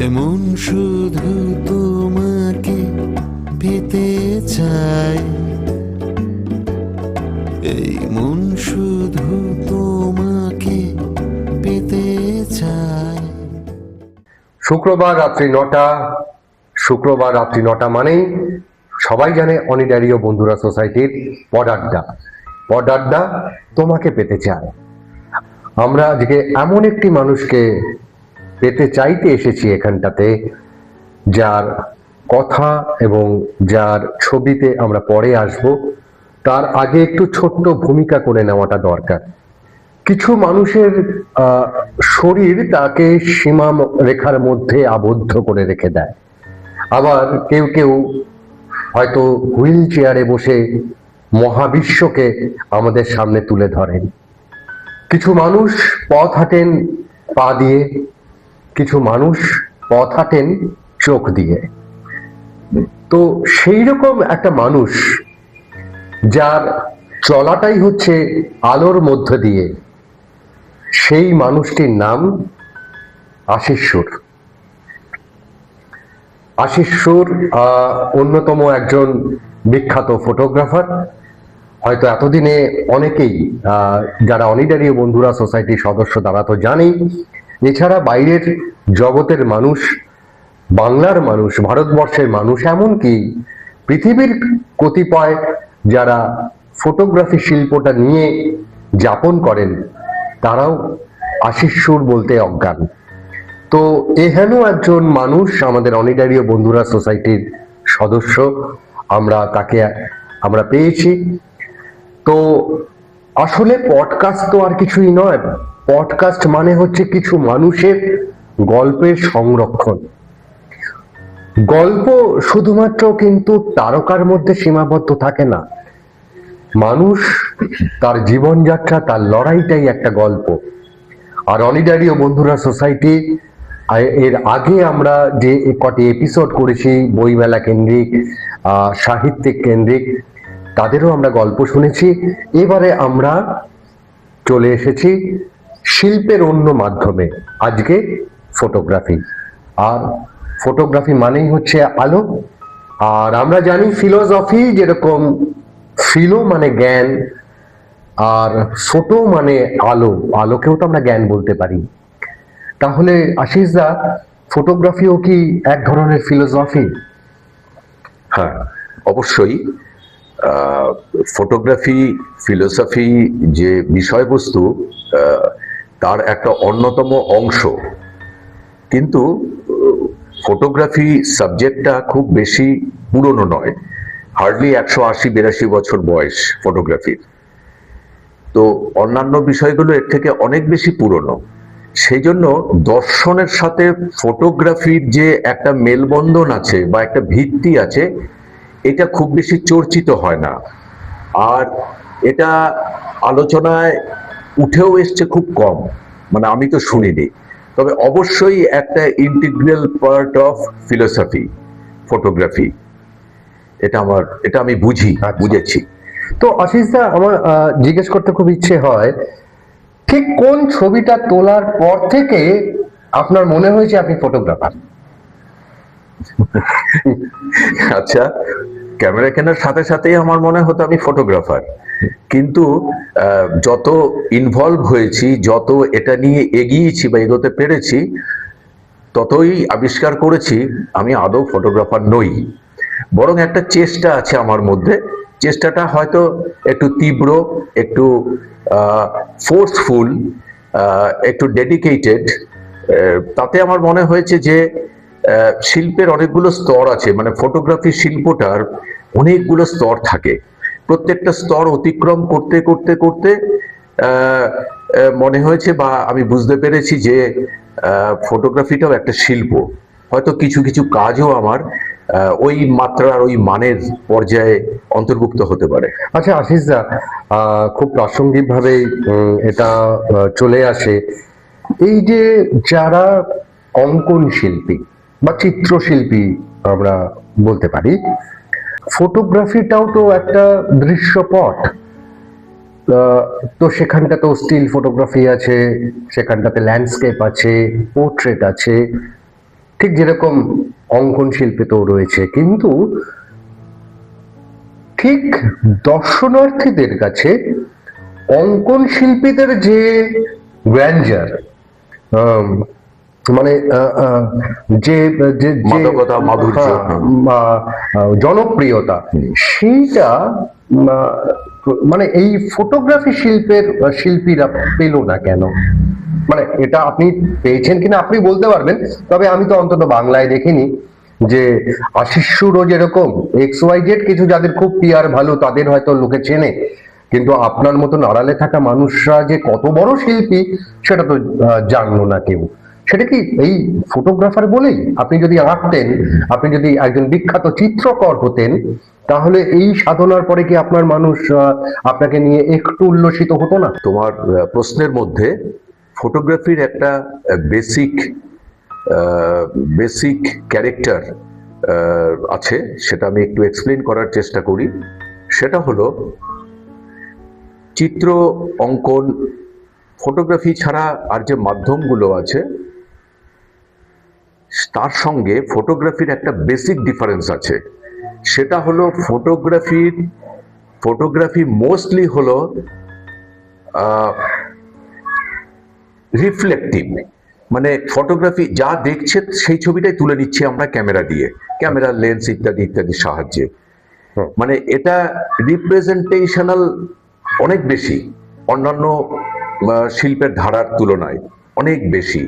এমন শুধু তোমাকে পেতে চাই, এই মন শুধু তোমাকে পেতে চাই। শুক্রবার রাত্রি 9টা, শুক্রবার রাত্রি 9টা মানেই সবাই জানে অনিডারিও বন্ধুরা সোসাইটির পড আড্ডা তোমাকে পেতে চায়। আমরা আজকে এমন একটি মানুষকে পেতে চাইতে এসেছি এখানটাতে, যার কথা এবং যার ছবিতে আমরা পরে আসব। তার আগে একটু ছোট্ট ভূমিকা করে নেওয়াটা দরকার। কিছু মানুষের শরীর তাকে সীমা রেখার মধ্যে আবদ্ধ করে রেখে দেয়, আবার কেউ কেউ হয়তো হুইল চেয়ারে বসে মহাবিশ্বকে আমাদের সামনে তুলে ধরেন। কিছু মানুষ পথ হাঁটেন পা দিয়ে, কিছু মানুষ পথ হাঁটেন চোখ দিয়ে। তো সেই রকম একটা মানুষ যার চলাটাই হচ্ছে আলোর মধ্য দিয়ে, সেই মানুষটির নাম আশিস সুর। আশিস সুর অন্যতম একজন বিখ্যাত ফটোগ্রাফার। হয়তো এতদিনে অনেকেই যারা অনিডারিও বন্ধুরা সোসাইটির সদস্য তারা তো জানেই। এছাড়া বাইরের জগতের মানুষ, বাংলার মানুষ, ভারতবর্ষের মানুষ, এমনকি পৃথিবীর কতিপয় যারা ফটোগ্রাফি শিল্পটা নিয়ে যাপন করেন তারাও আশিস সুর বলতে অজ্ঞান। তো এহেন একজন মানুষ আমাদের অনিডারিও বন্ধুরা সোসাইটির সদস্য, তাকে আমরা পেয়েছি। তো আসলে পডকাস্ট তো আর কিছুই নয়। পডকাস্ট মানে হচ্ছে কিছু মানুষের গল্পের সংরক্ষণ। গল্প শুধুমাত্র কিন্তু তারকার মধ্যে সীমাবদ্ধ থাকে না। মানুষ, তার জীবনযাত্রা, তার লড়াইটাই একটা গল্প। আর অনিডারিও বন্ধুরা সোসাইটি এর আগে আমরা যে কটি এপিসোড করেছি বইমেলা কেন্দ্রিক, সাহিত্যিক কেন্দ্রিক, তাদেরও আমরা গল্প শুনেছি। এবারে আমরা চলে এসেছি শিল্পের অন্য মাধ্যমে, আজকে ফটোগ্রাফি। আর ফটোগ্রাফি মানেই হচ্ছে আলো। আর আমরা জানি ফিলোসফি যেরকম, ফিলো মানে জ্ঞান, আর ফটো মানে আলো, আলোকেও তো আমরা জ্ঞান বলতে পারি। তাহলে আশিস দা, ফটোগ্রাফিও কি এক ধরনের ফিলোসফি? হ্যাঁ, অবশ্যই। ফটোগ্রাফি ফিলোসফি যে বিষয়বস্তু, তার একটা অন্যতম অংশ। কিন্তু ফটোগ্রাফি সাবজেক্টটা খুব বেশি পুরনো নয়, হার্ডলি 180-82 বছর বয়স ফটোগ্রাফির। তো অন্যান্য বিষয়গুলো এর থেকে অনেক বেশি পুরনো। সেই জন্য দর্শনের সাথে ফটোগ্রাফির যে একটা মেলবন্ধন আছে বা একটা ভিত্তি আছে, এটা খুব বেশি চর্চিত হয় না। আর এটা আলোচনায় উঠেও এসছে খুব কম, মানে আমি তো শুনিনি। তবে অবশ্যই একটা integral part of philosophy photography, এটা আমি বুঝেছি। তো আশিস দা, আমার জিজ্ঞেস করতে খুব ইচ্ছে হয়, ঠিক কোন ছবিটা তোলার পর থেকে আপনার মনে হয়েছে আপনি ফটোগ্রাফার? আচ্ছা, ক্যামেরা কেনার সাথে সাথেই আমার মনে হতো আমি ফটোগ্রাফার। কিন্তু যত ইনভলভ হয়েছি, যত এটা নিয়ে এগিয়েছি বা এগোতে পেরেছি, ততই আবিষ্কার করেছি আমি আদৌ ফটোগ্রাফার নই। বরং একটা চেষ্টা আছে আমার মধ্যে। চেষ্টাটা হয়তো একটু তীব্র, একটু ফোর্সফুল, একটু ডেডিকেটেড। তাতে আমার মনে হয়েছে যে শিল্পের অনেকগুলো স্তর আছে, মানে ফটোগ্রাফি শিল্পটার অনেকগুলো স্তর থাকে। প্রত্যেকটা স্তর অতিক্রম করতে করতে করতে মনে হয়েছে বা আমি বুঝতে পেরেছি যে ফটোগ্রাফিটাও একটা শিল্প। হয়তো কিছু কিছু কাজও আমার ওই মাত্রার, ওই মানের পর্যায়ে অন্তর্ভুক্ত হতে পারে। আচ্ছা আশিস দা, খুব প্রাসঙ্গিক ভাবে এটা চলে আসে, এই যে যারা অঙ্কন শিল্পী বা চিত্রশিল্পী আমরা বলতে পারি, ফটোগ্রাফিটাও তো একটা দৃশ্যপট। তো সেখানটা তো স্টিল ফটোগ্রাফি আছে, সেখানটাতে ল্যান্ডস্কেপ আছে, পোর্ট্রেট আছে, ঠিক যেরকম অঙ্কন শিল্পেতেও রয়েছে, কিন্তু ঠিক দর্শনার্থীদের কাছে অঙ্কন শিল্পীদের যে গ্র্যান্ডার, মানে যে যে যে- মাদকতা, মাধুর্য, হ্যাঁ, জনপ্রিয়তা, সেইটা আহ, মানে এই ফটোগ্রাফি শিল্পীরা পেল না কেন? মানে এটা আপনি পেয়েছেন কিনা আপনি বলতে পারবেন, তবে আমি তো অন্তত বাংলায় দেখিনি যে আশিস সুরও যেরকম XYZ কিছু যাদের খুব পিয়ার ভালো তাদের হয়তো লোকে চেনে, কিন্তু আপনার মতন আড়ালে থাকা মানুষরা যে কত বড় শিল্পী সেটা তো জানলো না কেউ। সেটা কি এই ফটোগ্রাফার বলেই? আপনি যদি আঁকতেন, আপনি যদি একজন বিখ্যাত চিত্রকর হতেন, তাহলে এই সাধনার পরে কি আপনার মানুষ আপনাকে নিয়ে একটু উল্লসিত হতো না? তোমার প্রশ্নের মধ্যে ফটোগ্রাফির একটা বেসিক বেসিক ক্যারেক্টার আছে, সেটা আমি একটু এক্সপ্লেন করার চেষ্টা করি। সেটা হলো চিত্র অঙ্কন, ফটোগ্রাফি ছাড়া আর যে মাধ্যমগুলো আছে তার সঙ্গে ফটোগ্রাফির একটা বেসিক ডিফারেন্স আছে। সেটা হলো ফটোগ্রাফি মোস্টলি হলো রিফ্লেকটিভ, মানে ফটোগ্রাফি যা দেখছে সেই ছবিটাই তুলে নিচ্ছি আমরা ক্যামেরা দিয়ে, ক্যামেরার লেন্স ইত্যাদি ইত্যাদির সাহায্যে। মানে এটা রিপ্রেজেন্টেশনাল অনেক বেশি, অন্যান্য শিল্পের ধারার তুলনায় অনেক বেশি।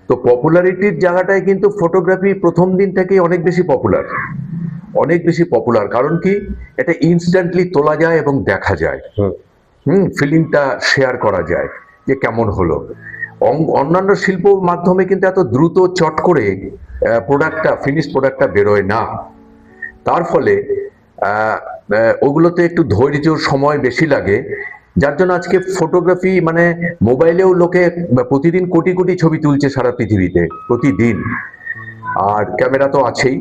তো পপুলারিটির জায়গাটায় কিন্তু ফটোগ্রাফি প্রথম দিন থেকেই অনেক বেশি পপুলার, অনেক বেশি পপুলার। কারণ কি, এটা ইনস্ট্যান্টলি তোলা যায় এবং দেখা যায়, ফিলিংটা শেয়ার করা যায় যে কেমন হলো। অন্যান্য শিল্প মাধ্যমে কিন্তু এত দ্রুত চট করে ফিনিশ প্রোডাক্টটা বেরোয় না। তার ফলে ওগুলোতে একটু ধৈর্য সময় বেশি লাগে, যার জন্য আজকে ফটোগ্রাফি মানে মোবাইলেও লোকে প্রতিদিন কোটি কোটি ছবি তুলছে সারা পৃথিবীতে প্রতিদিন, আর ক্যামেরা তো আছেই।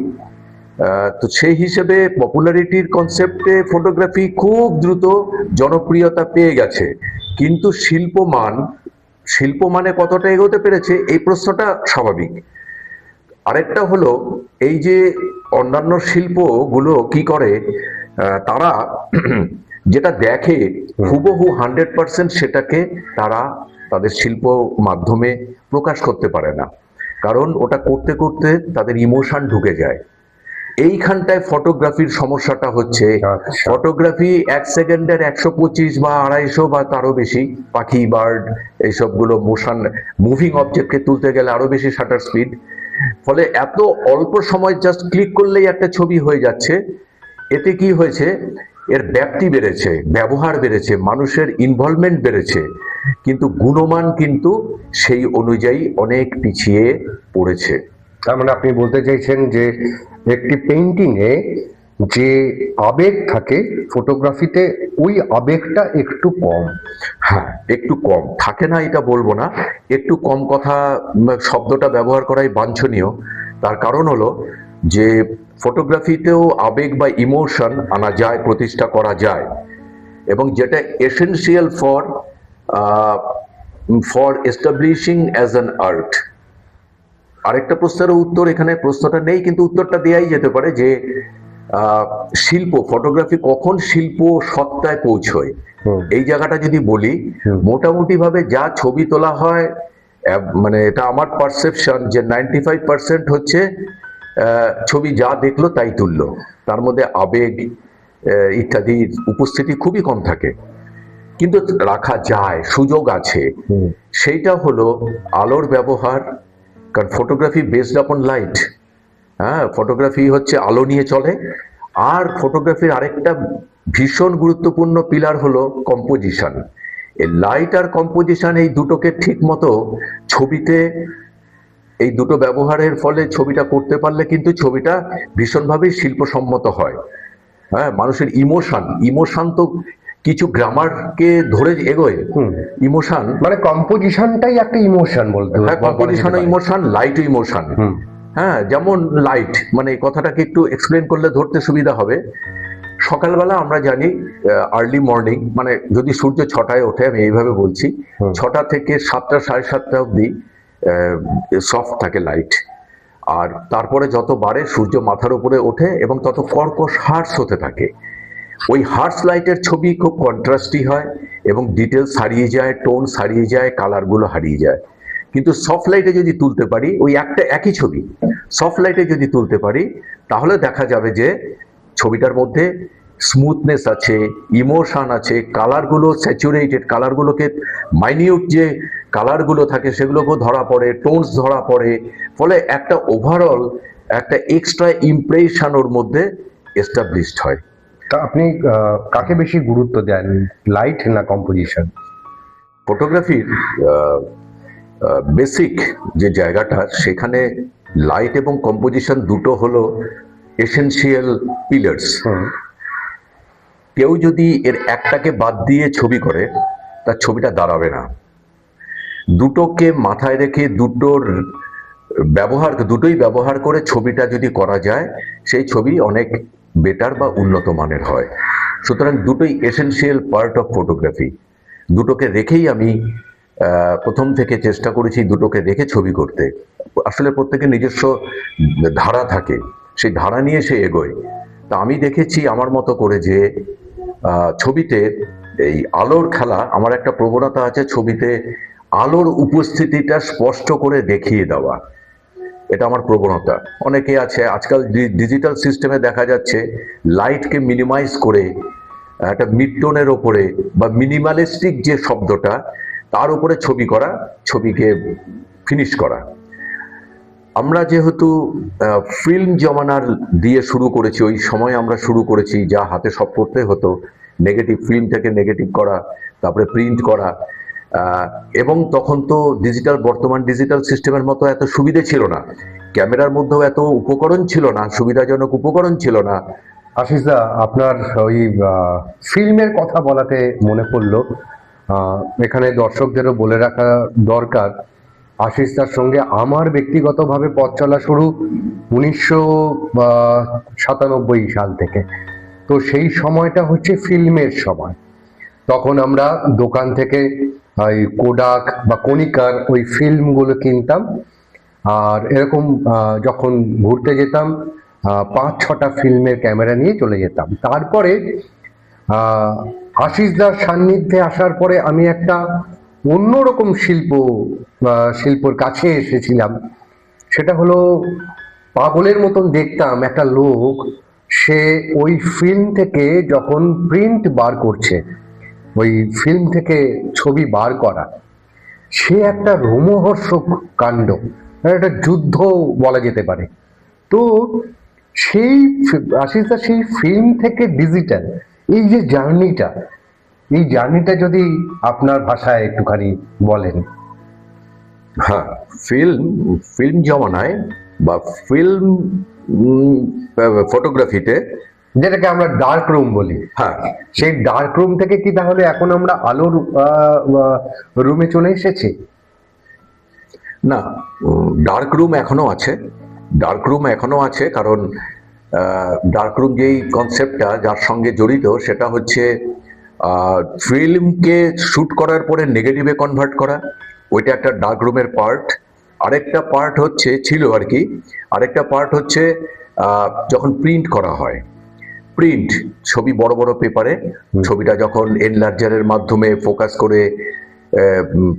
তো সেই হিসেবে পপুলারিটির কনসেপ্টে ফটোগ্রাফি খুব দ্রুত জনপ্রিয়তা পেয়ে গেছে, কিন্তু শিল্পমানে কতটা এগোতে পেরেছে এই প্রশ্নটা স্বাভাবিক। আরেকটা হলো এই যে অন্যান্য শিল্পগুলো কি করে, তারা যেটা দেখে হুবহু 100% সেটাকে তারা তাদের শিল্প মাধ্যমে প্রকাশ করতে পারে না, কারণ ওটা করতে করতে তাদের ইমোশন ঢুকে যায়। এইখানটায় ফটোগ্রাফির সমস্যাটা হচ্ছে, ফটোগ্রাফি 1 সেকেন্ডের 125 বা 250 বা তারও বেশি পাখি, বার্ড, এইসবগুলো মুভিং অবজেক্টকে তুলতে গেলে আরো বেশি শাটার স্পিড, ফলে এত অল্প সময় জাস্ট ক্লিক করলেই একটা ছবি হয়ে যাচ্ছে। এতে কি হয়েছে, এর ব্যাপ্তি বেড়েছে, ব্যবহার বেড়েছে, মানুষের ইনভলভমেন্ট বেড়েছে, কিন্তু গুণমান কিন্তু সেই অনুযায়ী অনেক পিছিয়ে পড়েছে। তার মানে আপনি বলতে চাইছেন যে একটি পেইন্টিং এ যে আবেগ থাকে, ফটোগ্রাফিতে ওই আবেগটা একটু কম। হ্যাঁ, একটু কম থাকে না এটা বলবো না, একটু কম শব্দটা ব্যবহার করাই বাঞ্ছনীয়। তার কারণ হলো যে ফটোগ্রাফিতেও আবেগ বা ইমোশন আনা যায়, প্রতিষ্ঠা করা যায়, এবং যেটা essential for establishing as an art. আরেকটা প্রশ্নের উত্তর, এখানে প্রশ্নটা নেই কিন্তু উত্তরটা দেয়াই যেতে পারে, যে ফটোগ্রাফি কখন শিল্প সত্তায় পৌঁছয়। এই জায়গাটা যদি বলি, মোটামুটি ভাবে যা ছবি তোলা হয়, মানে এটা আমার পারসেপশন যে 95% হচ্ছে ছবি যা দেখলো তাই তুললো, তার মধ্যে আবেগ ইত্যাদির উপস্থিতি খুবই কম থাকে। কিন্তু রাখা যায়, সুযোগ আছে, সেইটা হলো আলোর ব্যবহার। কারণ ফটোগ্রাফি বেসড আপন লাইট, হ্যাঁ, ফটোগ্রাফি হচ্ছে আলো নিয়ে চলে। আর ফটোগ্রাফির আরেকটা ভীষণ গুরুত্বপূর্ণ পিলার হলো কম্পোজিশন। এই লাইট আর কম্পোজিশন, এই দুটোকে ঠিক মতো ছবিতে, এই দুটো ব্যবহারের ফলে ছবিটা করতে পারলে কিন্তু ছবিটা ভীষণভাবে শিল্পসম্মত হয়। হ্যাঁ, মানুষের ইমোশন তো কিছু গ্রামারকে ধরে এগোয়, ইমোশন মানে কম্পোজিশনটাই একটা ইমোশন বলতে হবে। হ্যাঁ, কম্পোজিশন ইমোশন, লাইট ইমোশন। হ্যাঁ, যেমন লাইট, মানে এই কথাটাকে একটু এক্সপ্লেন করলে ধরতে সুবিধা হবে। সকালবেলা আমরা জানি আর্লি মর্নিং, মানে যদি সূর্য 6টায় ওঠে, আমি এইভাবে বলছি, 6টা থেকে 7টা 7:30 অবধি সফট থাকে লাইট। আর তারপরে যত বাড়ে সূর্য মাথার উপরে ওঠে এবং তত কর্কশ হার্স হতে থাকে। ওই হার্স লাইটের ছবি খুব কন্ট্রাস্টি হয় এবং ডিটেলস হারিয়ে যায়, টোনস হারিয়ে যায়, কালারগুলো হারিয়ে যায়। কিন্তু সফট লাইটে যদি তুলতে পারি, ওই একই ছবি সফট লাইটে যদি তুলতে পারি, তাহলে দেখা যাবে যে ছবিটার মধ্যে স্মুথনেস আছে, ইমোশন আছে, কালারগুলো স্যাচুরেটেড, কালারগুলোকে মাইনিউট যে কালারগুলো থাকে সেগুলোকেও ধরা পড়ে, টোনস ধরা পড়ে, ফলে একটা ওভারঅল একটা এক্সট্রা ইমপ্রেশন ওর মধ্যে এস্টাবলিশড হয়। তা আপনি কাকে বেশি গুরুত্ব দেন, লাইট না কম্পোজিশন? ফটোগ্রাফির বেসিক যে জায়গাটা, সেখানে লাইট এবং কম্পোজিশন দুটো হলো এসেনশিয়াল পিলার্স। কেউ যদি এর একটাকে বাদ দিয়ে ছবি করে, তার ছবিটা দাঁড়াবে না। দুটোকে মাথায় রেখে দুটোই ব্যবহার করে ছবিটা যদি করা যায়, সেই ছবি অনেক বেটার বা উন্নত মানের হয়। সুতরাং দুটোই এসেনশিয়াল পার্ট অফ ফটোগ্রাফি। দুটোকে রেখেই আমি প্রথম থেকে চেষ্টা করেছি দুটোকে রেখে ছবি করতে। আসলে প্রত্যেকের নিজস্ব ধারা থাকে, সেই ধারা নিয়ে সে এগোয়। তা আমি দেখেছি আমার মতো করে যে ছবিতে এই আলোর খেলা, আমার একটা প্রবণতা আছে ছবিতে আলোর উপস্থিতিটা স্পষ্ট করে দেখিয়ে দেওয়া, এটা আমার প্রবণতা। অনেকে আছে আজকাল ডিজিটাল সিস্টেমে দেখা যাচ্ছে লাইটকে মিনিমাইজ করে একটা মিডটোনের ওপরে বা মিনিমালিস্টিক যে শব্দটা, তার উপরে ছবি করা, ছবিকে ফিনিশ করা। আমরা যেহেতু ফিল্ম জমানার দিয়ে শুরু করেছি, ওই সময় আমরা শুরু করেছি যা হাতে সব করতে হতো, নেগেটিভ ফিল্ম থেকে নেগেটিভ করা, তারপরে প্রিন্ট করা, এবং তখন তো বর্তমান ডিজিটাল সিস্টেমের মতো এত সুবিধে ছিল না, ক্যামেরার মধ্যেও এত উপকরণ ছিল না, সুবিধাজনক উপকরণ ছিল না। আশিস দা, আপনার ওই ফিল্মের কথা বলাতে মনে পড়লো, এখানে দর্শকদেরও বলে রাখা দরকার, আশিস দার সঙ্গে আমার ব্যক্তিগতভাবে পথ চলা শুরু 1997 সাল থেকে। তো সেই সময়টা হচ্ছে ফিল্মের সময়। তখন আমরা দোকান থেকে ওই কোডাক বা কনিকার ওই ফিল্মগুলো কিনতাম, আর এরকম যখন ঘুরতে যেতাম 5-6টা ফিল্মের ক্যামেরা নিয়ে চলে যেতাম। তারপরে আশিস দার সান্নিধ্যে আসার পরে আমি একটা অন্যরকম শিল্পর কাছে এসেছিলাম। সেটা হলো, পাগলের মতন দেখতাম একটা লোক, সে ওই ফিল্ম থেকে যখন প্রিন্ট বার করছে, ওই ফিল্ম থেকে ছবি বার করা, সে একটা রোমহর্ষক কাণ্ড, একটা যুদ্ধ বলা যেতে পারে। তো সেই আশিস, সেই ফিল্ম থেকে ডিজিটাল এই যে জার্নিটা যদি আপনার ভাষায় একটুখানি বলেন। হ্যাঁ, ফিল্ম জমানায় বা ফিল্ম ফটোগ্রাফিতে, যেটাকে আমরা ডার্ক রুম বলি, হ্যাঁ, সেই ডার্ক রুম থেকে কি তাহলে এখন আমরা আলোর রুমে চলে এসেছি? না, ডার্ক রুম এখনো আছে, কারণ ডার্ক রুম যেই কনসেপ্টটা যার সঙ্গে জড়িত, সেটা হচ্ছে ফিল্মকে শুট করার পরে নেগেটিভে কনভার্ট করা, ওইটা একটা ডার্ক রুমের পার্ট। আরেকটা পার্ট হচ্ছে যখন প্রিন্ট করা হয়, ছবি বড় বড় পেপারে ছবিটা যখন এনলার্জারের মাধ্যমে ফোকাস করে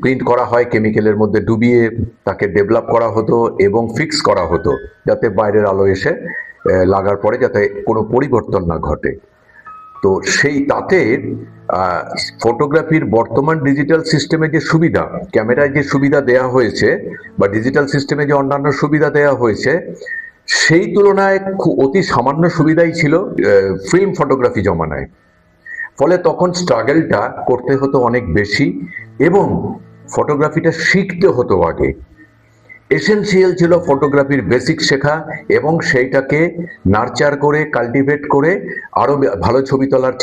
প্রিন্ট করা হয়, কেমিক্যালের মধ্যে ডুবিয়ে তাকে ডেভেলপ করা হতো এবং ফিক্স করা হতো, যাতে বাইরের আলো এসে লাগার পরে যাতে কোনো পরিবর্তন না ঘটে। তো তাতে ফটোগ্রাফির বর্তমান ডিজিটাল সিস্টেমে যে সুবিধা, ক্যামেরায় যে সুবিধা দেয়া হয়েছে বা ডিজিটাল সিস্টেমে যে অন্যান্য সুবিধা দেয়া হয়েছে, সেই তুলনায় অতি সামান্য সুবিধাই ছিল ফিল্ম ফটোগ্রাফি জমানায়। ফলে তখন স্ট্রাগলটা করতে হতো অনেক বেশি এবং ফটোগ্রাফিটা শিখতে হতো আগে। এসেনশিয়াল ছিল ফটোগ্রাফির বেসিক শেখা এবং সেইটাকে নার্চার করে, কাল্টিভেট করে আরো ভালো ছবি তোলার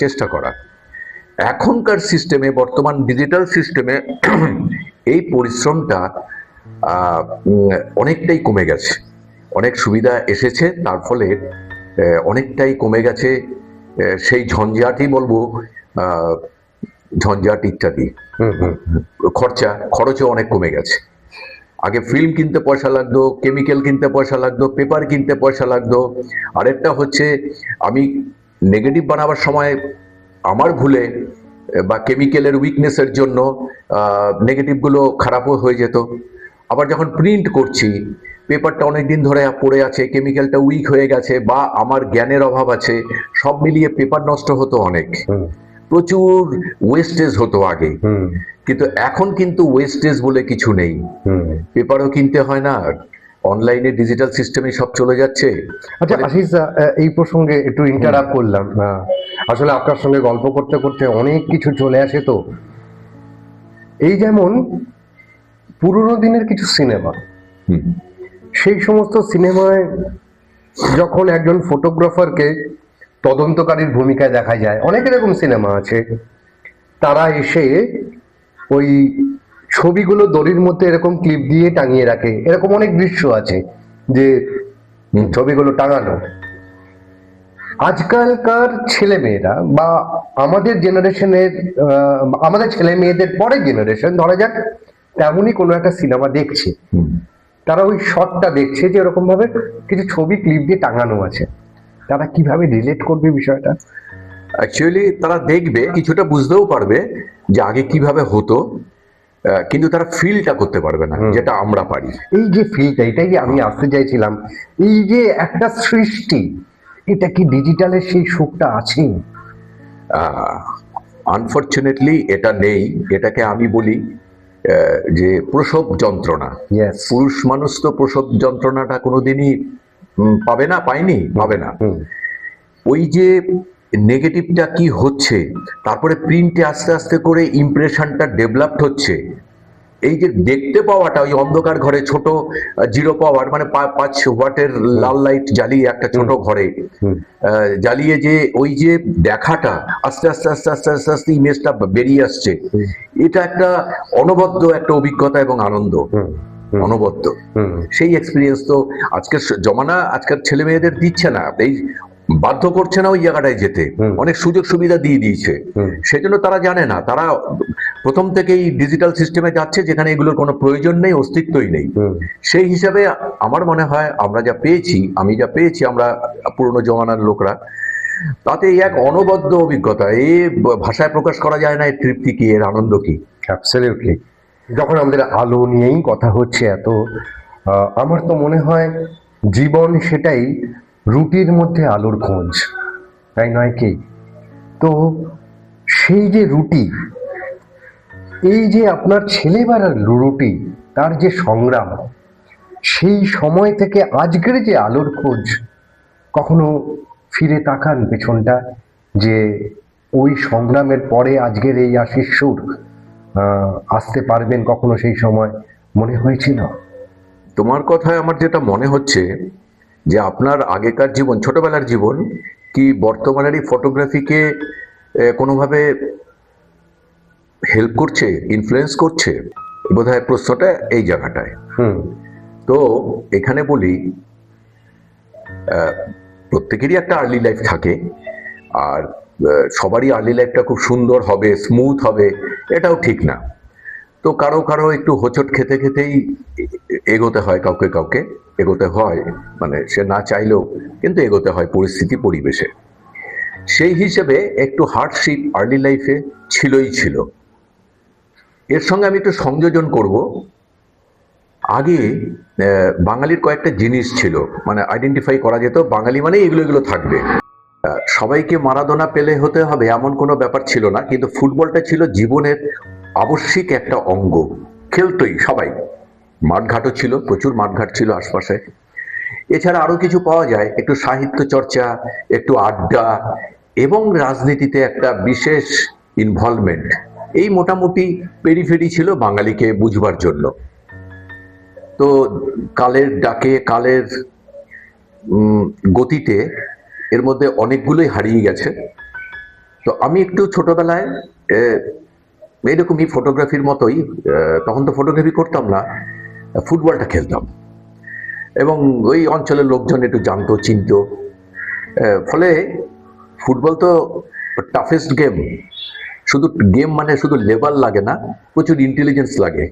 চেষ্টা করা। এখনকার সিস্টেমে, বর্তমান ডিজিটাল সিস্টেমে এই পরিশ্রমটা অনেকটাই কমে গেছে। অনেক সুবিধা এসেছে, তার ফলে অনেকটাই কমে গেছে সেই ঝঞ্ঝাটই বলবো, ঝঞ্ঝাট ইত্যাদি, খরচও অনেক কমে গেছে। আগে ফিল্ম কিনতে পয়সা লাগতো, কেমিক্যাল কিনতে পয়সা লাগতো, পেপার কিনতে পয়সা লাগতো। আরেকটা হচ্ছে আমি নেগেটিভ বানাবার সময় আমার ভুলে বা কেমিক্যালের উইকনেসের জন্য নেগেটিভগুলো খারাপও হয়ে যেত। আবার যখন প্রিন্ট করছি, পেপারটা অনেক দিন ধরে পড়ে আছে, কেমিক্যালটা উইক হয়ে গেছে বা আমার জ্ঞানের অভাব আছে, সব মিলিয়ে পেপার নষ্ট হতো অনেক, প্রচুর ওয়েস্টেজ হতো আগে। কিন্তু এখন কিন্তু ওয়েস্টেজ বলে কিছু নেই, পেপারও কিনতে হয় না, অনলাইনে ডিজিটাল সিস্টেমে সব চলে যাচ্ছে। আচ্ছা আশিস, এই প্রসঙ্গে একটু ইন্টারাপ্ট করলাম। আসলে আপনার সঙ্গে গল্প করতে করতে অনেক কিছু চলে আসে। তো এই যেমন পুরোনো দিনের কিছু সিনেমা, সেই সমস্ত সিনেমায় যখন একজন ফটোগ্রাফারকে তদন্তকারীর ভূমিকায় দেখা যায়, অনেক এরকম সিনেমা আছে, তারা এসে ওই ছবিগুলো দড়ির মধ্যে এরকম ক্লিপ দিয়ে টাঙিয়ে রাখে, এরকম অনেক দৃশ্য আছে যে ছবিগুলো টাঙানো। আজকালকার ছেলে মেয়েরা বা আমাদের জেনারেশনের, আমাদের ছেলে মেয়েদের পরের জেনারেশন ধরা যাক, তেমনই কোনো একটা সিনেমা দেখছে, তারা ওই শটটা দেখছে যে এরকম ভাবে কিছু ছবি ক্লিপ দিয়ে টাঙানো আছে, তারা কিভাবে রিলেট করবে বিষয়টা? অ্যাকচুয়ালি তারা দেখবে, কিছুটা বুঝতেও পারবে যে আগে কিভাবে হতো, কিন্তু তারা ফিলটা করতে পারবে না যেটা আমরা পারি। এই যে ফিলটা, এটাই আমি আসতে চাইছিলাম, এই যে একটা সৃষ্টি, এটা কি ডিজিটালের সেই সুখটা আছে? আনফরচুনেটলি এটা নেই। এটাকে আমি বলি যে প্রসব যন্ত্রণা। Yes. পুরুষ মানুষ তো প্রসব যন্ত্রণাটা কোনোদিনই পাবে না, পায়নি, পাবে না। ওই যে নেগেটিভটা কি হচ্ছে, তারপরে প্রিন্টে আস্তে আস্তে করে ইমপ্রেশনটা ডেভেলপড হচ্ছে, এই যে দেখতে পাওয়াটা, ওই অন্ধকার ঘরে ছোট 0 পাওয়ার মানে 5 ওয়াটের লাল লাইট জ্বালিয়ে একটা ছোট ঘরে জ্বালিয়ে যে ওই যে দেখাটা আস্তে আস্তে আস্তে আস্তে আস্তে আস্তে ইমেজটা বেরিয়ে আসছে, এটা একটা অনবদ্য একটা অভিজ্ঞতা এবং আনন্দ, অনবদ্য। সেই এক্সপিরিয়েন্স তো আজকের জমানা আজকের ছেলে মেয়েদের দিচ্ছে না, এই বাধ্য করছে না ওই জায়গাটায় যেতে, অনেক সুযোগ সুবিধা দিয়ে দিয়েছে, সেজন্য তারা জানে না, তারা প্রথম থেকেই ডিজিটাল সিস্টেমে যাচ্ছে যেখানে এগুলোর কোনো প্রয়োজন নেই, অস্তিত্বই নেই। সেই হিসাবে আমার মনে হয় আমরা যা পেয়েছি, আমি যা পেয়েছি, আমরা পুরনো জমানার লোকরা, তাতে এক অনবদ্য অভিজ্ঞতা, এ ভাষায় প্রকাশ করা যায় না এর তৃপ্তি কি, এর আনন্দ কি। অ্যাবসলিউটলি। যখন আমাদের আলো নিয়েই কথা হচ্ছে এত, আমার তো মনে হয় জীবন সেটাই, রুটির মধ্যে আলোর খোঁজ, তাই নয় কি? তো সেই যে রুটি, এই যে আপনার ছেলেবেলার রুটি, তার যে সংগ্রাম, সেই সময় থেকে আজকের যে আলোর খোঁজ, কখনো ফিরে তাকান পেছনটা যে ওই সংগ্রামের পরে আজকের এই আশিস সুর আসতে পারবেন, কখনো সেই সময় মনে হয়েছিল? তোমার কথায় আমার যেটা মনে হচ্ছে যে আপনার আগেকার জীবন, ছোটবেলার জীবন কি বর্তমানের এই ফটোগ্রাফিকে কোনোভাবে হেল্প করছে, ইনফ্লুয়েন্স করছে, বোধহয় প্রশ্নটা এই জায়গাটায়। তো এখানে বলি, প্রত্যেকেরই একটা আর্লি লাইফ থাকে, আর সবারই আর্লি লাইফটা খুব সুন্দর হবে, স্মুথ হবে, এটাও ঠিক না। তো কারো কারো একটু হোঁচট খেতে খেতেই এগোতে হয়, কাউকে কাউকে এগোতে হয়, মানে সে না চাইলেও কিন্তু এগোতে হয় পরিস্থিতি পরিবেশে। সেই হিসেবে একটু হার্ডশিপ আর্লি লাইফে ছিলই ছিল। এর সঙ্গে আমি একটু সংযোজন করব, আগে বাঙালির কয়েকটা জিনিস ছিল, মানে আইডেন্টিফাই করা যেত, বাঙালি মানে এগুলো এগুলো থাকবে। সবাইকে মারাদোনা পেলে হতে হবে এমন কোনো ব্যাপার ছিল না, কিন্তু ফুটবলটা ছিল জীবনের আবশ্যিক একটা অঙ্গ, খেলতোই সবাই, মাঠঘাটও ছিল, প্রচুর মাঠঘাট ছিল আশপাশে। এছাড়া আরো কিছু পাওয়া যায়, একটু সাহিত্য চর্চা, একটু আড্ডা, এবং রাজনীতিতে একটা বিশেষ ইনভলভমেন্ট, এই মোটামুটি পেরিফেরি ছিল বাঙালিকে বুঝবার জন্য। তো কালের ডাকে, কালের গতিতে এর মধ্যে অনেকগুলোই হারিয়ে গেছে। তো আমি একটু ছোটবেলায় এরকমই ফটোগ্রাফির মতোই, তখন তো ফটোগ্রাফি করতাম না, ফুটবলটা খেলতাম, এবং ওই অঞ্চলের লোকজন একটু জানতো, চিনত, ফলে ফুটবল তো টাফেস্ট গেম। শুধু গেম মানে শুধু লেভেল লাগে না, প্রচুর ইন্টেলিজেন্স লাগে,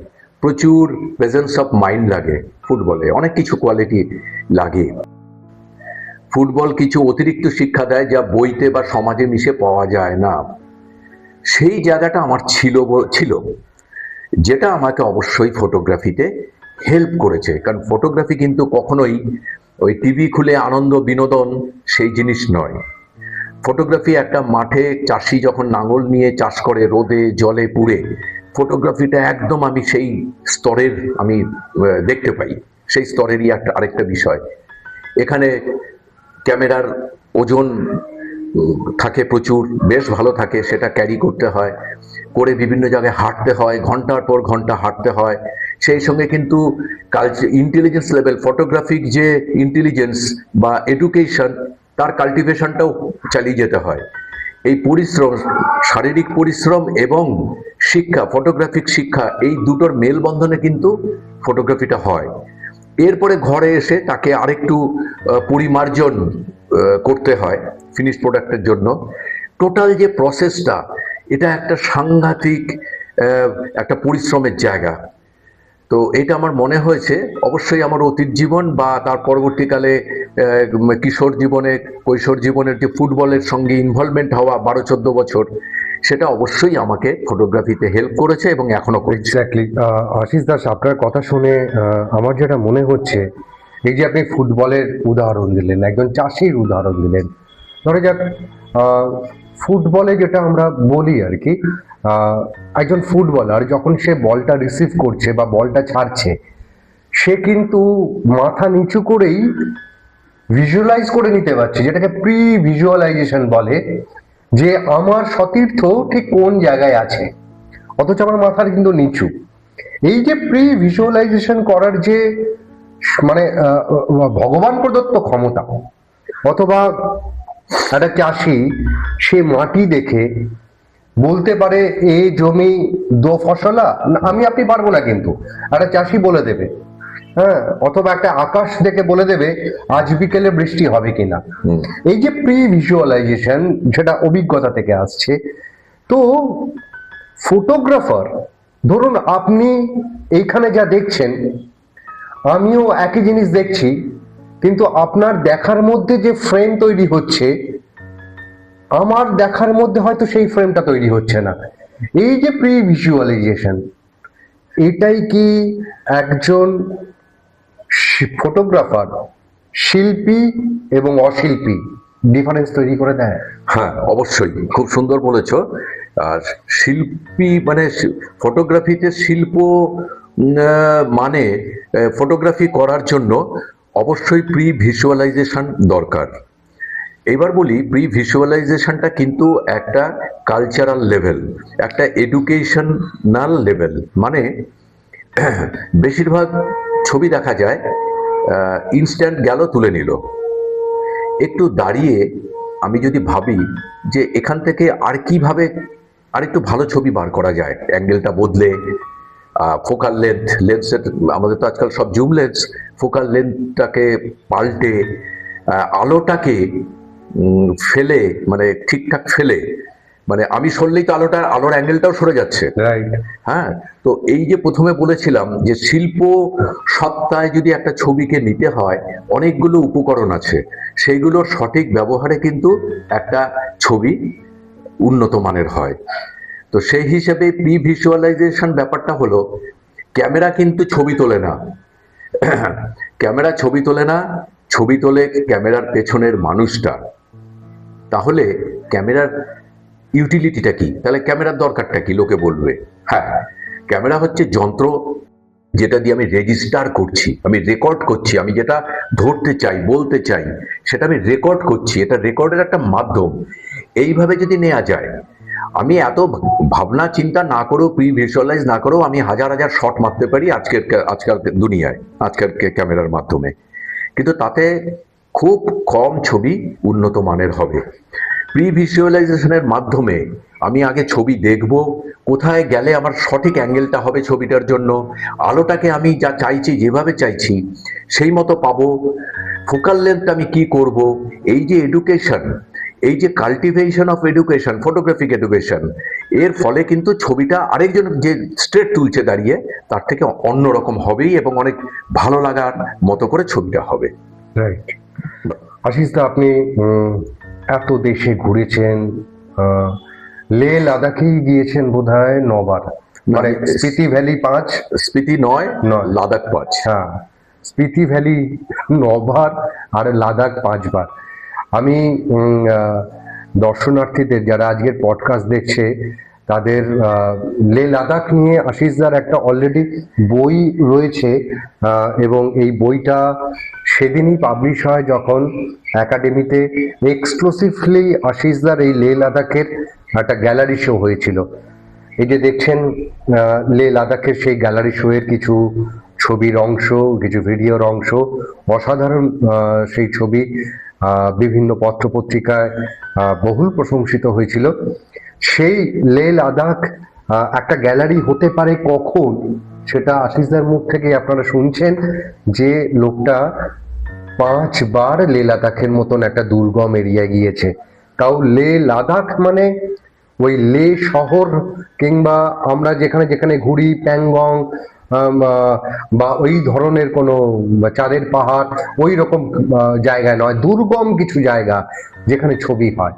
প্রচুর প্রেজেন্স অফ মাইন্ড লাগে ফুটবলে, অনেক কিছু কোয়ালিটি লাগে। ফুটবল কিছু অতিরিক্ত শিক্ষা দেয় যা বইতে বা সমাজে মিশে পাওয়া যায় না। সেই জায়গাটা আমার ছিল, যেটা আমাকে অবশ্যই ফটোগ্রাফিতে হেল্প করেছে। কারণ ফটোগ্রাফি কিন্তু কখনোই ওই টিভি খুলে আনন্দ বিনোদন সেই জিনিস নয়। ফটোগ্রাফি একটা মাঠে চাষি যখন লাঙল নিয়ে চাষ করে রোদে জলে পুড়ে, ফটোগ্রাফিটা একদম আমি সেই স্তরের আমি দেখতে পাই, সেই স্তরেরই আরেকটা বিষয়। এখানে ক্যামেরার ওজন থাকে প্রচুর, বেশ ভালো থাকে, সেটা ক্যারি করতে হয়, করে বিভিন্ন জায়গায় হাঁটতে হয়, ঘন্টার পর ঘন্টা হাঁটতে হয়। সেই সঙ্গে কিন্তু ইন্টেলিজেন্স লেভেল, ফটোগ্রাফিক যে ইন্টেলিজেন্স বা এডুকেশন, তার কাল্টিভেশনটাও চালিয়ে যেতে হয়। এই পরিশ্রম, শারীরিক পরিশ্রম এবং শিক্ষা, ফটোগ্রাফিক শিক্ষা, এই দুটোর মেলবন্ধনে কিন্তু ফটোগ্রাফিটা হয়। এরপরে ঘরে এসে তাকে আরেকটু পরিমার্জন করতে হয় ফিনিশ প্রোডাক্টের জন্য। টোটাল যে প্রসেসটা, এটা একটা সাংঘাতিক একটা পরিশ্রমের জায়গা। তো এটা আমার মনে হয়েছে অবশ্যই আমার অতীত জীবন বা তার পরবর্তীকালে কিশোর জীবনে, কৈশোর জীবনের যে ফুটবলের সঙ্গে ইনভলভমেন্ট হওয়া 12-14 বছর, সেটা অবশ্যই আমাকে ফটোগ্রাফিতে হেল্প করেছে এবং এখনো করছে। এক্স্যাক্টলি। আশিস দাস, আপনার কথা শুনে আমার যেটা মনে হচ্ছে, এই যে আপনি ফুটবলের উদাহরণ দিলেন, একজন চাষির উদাহরণ দিলেন, ধরে যাক ফুটবলে যেটা আমরা বলি আর কি, একজন ফুটবলার যখন সে বলটা রিসিভ করছে বা বলটা ছাড়ছে, সে কিন্তু মাথা নিচু করেই ভিজুয়ালাইজ করে নিতে পারছে, যেটাকে প্রি ভিজুয়ালাইজেশন বলে, যে আমার সতীর্থ ঠিক কোন জায়গায় আছে, অথচ আমার মাথার কিন্তু নিচু। এই যে প্রি ভিজুয়ালাইজেশন করার যে মানে ভগবান প্রদত্ত ক্ষমতা, অথবা একটা চাষি সে মাটি দেখে বলতে পারে এ জমি দো ফসলা, আমি আপনি পারবো না, কিন্তু একটা চাষি বলে দেবে। হ্যাঁ, অথবা একটা আকাশ দেখে বলে দেবে আজ বিকেলে বৃষ্টি হবে কিনা। এই যে প্রি ভিজুয়ালাইজেশন, যেটা অভিজ্ঞতা থেকে আসছে। তো ফটোগ্রাফার, ধরুন আপনি এইখানে যা দেখছেন, আমিও একই জিনিস দেখছি, কিন্তু আপনার দেখার মধ্যে যে ফ্রেম তৈরি হচ্ছে, আমার দেখার মধ্যে হয়তো সেই ফ্রেমটা তৈরি হচ্ছে না। এই যে প্রি ভিজুয়ালাইজেশন, এটাই কি একজন ফটোগ্রাফার শিল্পী এবং অশিল্পী ডিফারেন্স তৈরি করে দেয়? হ্যাঁ, অবশ্যই, খুব সুন্দর বলেছো। আর শিল্পী মানে ফটোগ্রাফিতে শিল্প মানে ফটোগ্রাফি করার জন্য অবশ্যই প্রি ভিজুয়ালাইজেশন দরকার। এবার বলি, প্রি ভিজুয়ালাইজেশনটা কিন্তু একটা কালচারাল লেভেল, একটা এডুকেশনাল লেভেল। মানে বেশিরভাগ ছবি দেখা যায় ইনস্ট্যান্ট গেল, তুলে নিল। একটু দাঁড়িয়ে আমি যদি ভাবি যে এখান থেকে আর কিভাবে আর একটু ভালো ছবি বার করা যায়, অ্যাঙ্গেলটা বদলে, ফোকাল লেন্সের, আমাদের তো আজকাল সব জুম লেন্স, ফোকাল লেন্থটাকে পাল্টে আলোটাকে ফেলে, মানে ঠিকঠাক ফেলে, মানে আমি সরলেই তো আলোর অ্যাঙ্গেলটাও সরে যাচ্ছে। রাইট। হ্যাঁ, তো এই যে প্রথমে বলেছিলাম যে শিল্প সত্তায় যদি একটা ছবিকে নিতে হয়, অনেকগুলো উপকরণ আছে, সেইগুলোর সঠিক ব্যবহারে কিন্তু একটা ছবি উন্নত মানের হয়। তো সেই হিসেবে প্রি ভিজুয়ালাইজেশন ব্যাপারটা হলো, ক্যামেরা কিন্তু ছবি তোলে না, ক্যামেরা ছবি তোলে না, ছবি তোলে ক্যামেরার পেছনের মানুষটা। তাহলে ক্যামেরার ইউটিলিটিটা কি? তাহলে ক্যামেরার দরকারটা কি লোকে বলবে? হ্যাঁ, ক্যামেরা হচ্ছে যন্ত্র যেটা দিয়ে আমি রেজিস্টার করছি, আমি রেকর্ড করছি, আমি যেটা ধরতে চাই, বলতে চাই, সেটা আমি রেকর্ড করছি। এটা রেকর্ডের একটা মাধ্যম। এইভাবে যদি নেওয়া যায়, আমি এত ভাবনা চিন্তা না করেও, প্রি ভিজুয়ালাইজ না করেও আমি হাজার হাজার শট মারতে পারি আজকাল দুনিয়ায়, আজকাল ক্যামেরার মাধ্যমে। কিন্তু তাতে খুব কম ছবি উন্নত মানের হবে। প্রি ভিজুয়ালাইজেশনের মাধ্যমে আমি আগে ছবি দেখব, কোথায় গেলে আমার সঠিক অ্যাঙ্গেলটা হবে ছবিটার জন্য, আলোটাকে আমি যা চাইছি, যেভাবে চাইছি সেই মতো পাবো, ফোকাল লেন্থ আমি কি করব। এই যে এডুকেশন, এই যে cultivation of education, photographic education, এর ফলে কিন্তু ছবিটা আরেকজন যে স্ট্রেট তুলছে দাঁড়িয়ে তার থেকে অন্যরকম হবেই এবং অনেক ভালো লাগার মতো করে ছবিটা হবে। রাইট। আশিস দা, আপনি এত দেশে ঘুরেছেন, লে লাদাখেই গিয়েছেন বোধহয় 9 বার, মানে স্পিতি ভ্যালি 5, স্পিতি 9, নয়। লাদাখ 5। হ্যাঁ, স্পিতি ভ্যালি 9 বার আর লাদাখ 5 বার। আমি দর্শনার্থীদের যারা আজকের পডকাস্ট দেখছে তাদের লে লাদাখ নিয়ে আশিসদার একটা অলরেডি বই রয়েছে, এবং এই বইটা সেদিনই পাবলিশ হয় যখন একাডেমিতে এক্সক্লুসিভলি আশিসদার এই লে লাদাখের একটা গ্যালারি শো হয়েছিল। এই যে দেখছেন লে লাদাখের সেই গ্যালারি শো এর কিছু ছবির অংশ, কিছু ভিডিওর অংশ, অসাধারণ সেই ছবি বিভিন্ন পত্রপত্রিকায় বহুল প্রশংসিত হয়েছিল। সেই লে লাদাখ একটা গ্যালারি হতে পারে কখন, সেটা আশিসদার মুখ থেকে আপনারা শুনছেন যে লোকটা 5 বার লে লাদাখের মতন একটা দুর্গম এরিয়ায় গিয়েছে। তাও লে লাদাখ মানে ওই লে শহর কিংবা আমরা যেখানে যেখানে ঘুরি প্যাংগং বা ওই ধরনের কোনো চাঁদের পাহাড় ওই রকম জায়গায় নয়, দুর্গম কিছু জায়গা যেখানে ছবি হয়।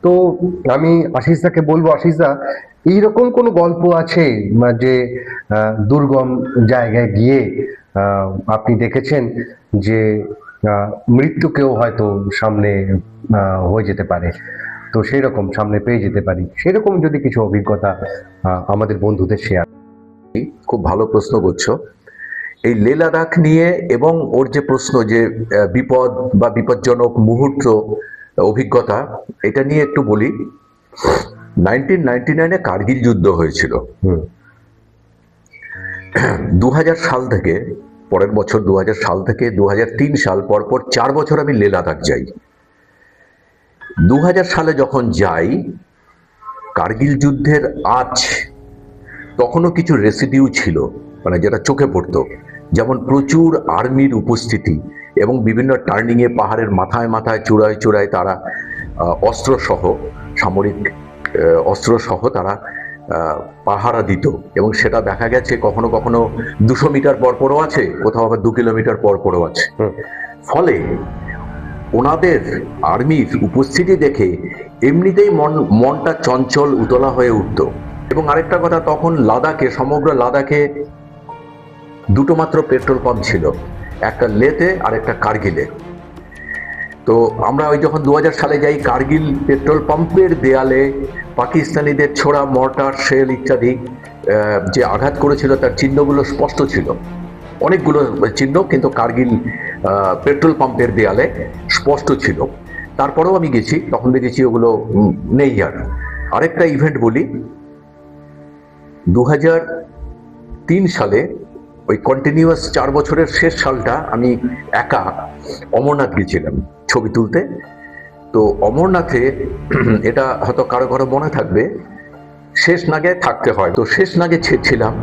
তো আমি আশিসদাকে বলবো, আশিসদা এইরকম কোনো গল্প আছে যে দুর্গম জায়গায় গিয়ে আপনি দেখেছেন যে মৃত্যুকেও হয়তো সামনে হয়ে যেতে পারে, তো সেই রকম সামনে পেয়ে যেতে পারি, সেরকম যদি কিছু অভিজ্ঞতা আমাদের বন্ধুদের শেয়ার। খুব ভালো প্রশ্ন করছো এই লে লাদাখ নিয়ে, এবং ওর যে প্রশ্ন যে বিপদ বা বিপজ্জনক মুহূর্ত অভিজ্ঞতা, এটা নিয়ে একটু বলি। 1999-এ কার্গিল যুদ্ধ হয়েছিল। 2000 সাল থেকে, পরের বছর 2000 সাল থেকে 2003 সাল, পরপর 4 বছর আমি লে লাদাখ যাই। 2000 সালে যখন যাই, কার্গিল যুদ্ধের আঁচ তখনও কিছু রেসিডিউ ছিল, মানে যেটা চোখে পড়তো, যেমন প্রচুর আর্মির উপস্থিতি এবং বিভিন্ন টার্নিংয়ে পাহাড়ের মাথায় মাথায় চূড়ায় চূড়ায় তারা অস্ত্রসহ, সামরিক অস্ত্রসহ তারা পাহারা দিত, এবং সেটা দেখা গেছে কখনো কখনো 200 মিটার পরপরও আছে, কোথাও আবার 2 কিলোমিটার পরপরও আছে। ফলে ওনাদের আর্মির উপস্থিতি দেখে এমনিতেই মনটা চঞ্চল উতলা হয়ে উঠত। এবং আরেকটা কথা, তখন লাদাখে, সমগ্র লাদাখে দুটো মাত্র পেট্রোল পাম্প ছিল, একটা লেতে আর একটা কার্গিলে। তো আমরা ওই যখন 2000 সালে যাই, কার্গিল পেট্রোল পাম্পের দেয়ালে পাকিস্তানিদের ছোড়া মর্টার, শেল ইত্যাদি যে আঘাত করেছিল তার চিহ্নগুলো স্পষ্ট ছিল, অনেকগুলো চিহ্ন কিন্তু কার্গিল পেট্রোল পাম্পের দেয়ালে স্পষ্ট ছিল। তারপরেও আমি গেছি, তখন দেখেছি ওগুলো নেই। আর আরেকটা ইভেন্ট বলি, 2003 সালে ওই কন্টিনিউয়াস 4 বছরের শেষ সালটা আমি একা অমরনাথ গেছিলাম ছবি তুলতে। তো অমরনাথে, এটা হয়তো কারো কারো মনে থাকবে, শেষনাগে থাকতে হয়। তো শেষনাগে ছিলাম,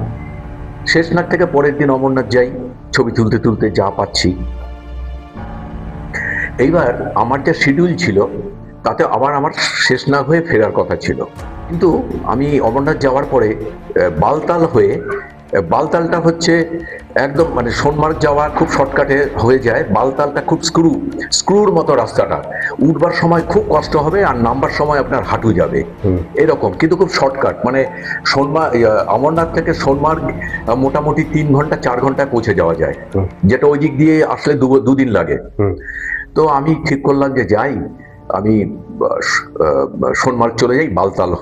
শেষনাগ থেকে পরের দিন অমরনাথ যাই, ছবি তুলতে তুলতে যা পাচ্ছি। এইবার আমার যে শিডিউল ছিল তাতে আবার আমার শেষনাগ হয়ে ফেরার কথা ছিল, কিন্তু আমি অমরনাথ যাওয়ার পরে বালতাল হয়ে, বালতালটা হচ্ছে একদম মানে সোনমার্গ যাওয়া খুব শর্টকাটে হয়ে যায়, বালতালটা খুব স্ক্রুর মতো রাস্তাটা, উঠবার সময় খুব কষ্ট হবে আর নামবার সময় আপনার হাঁটু যাবে এরকম, কিন্তু খুব শর্টকাট। মানে অমরনাথ থেকে সোনমার্গ মোটামুটি 3 ঘন্টা 4 ঘন্টায় পৌঁছে যাওয়া যায়, যেটা ওই দিক দিয়ে আসলে 2 দিন লাগে। তো আমি ঠিক করলাম যে যাই, আমি সোনমার্গ চলে যাই বালতাল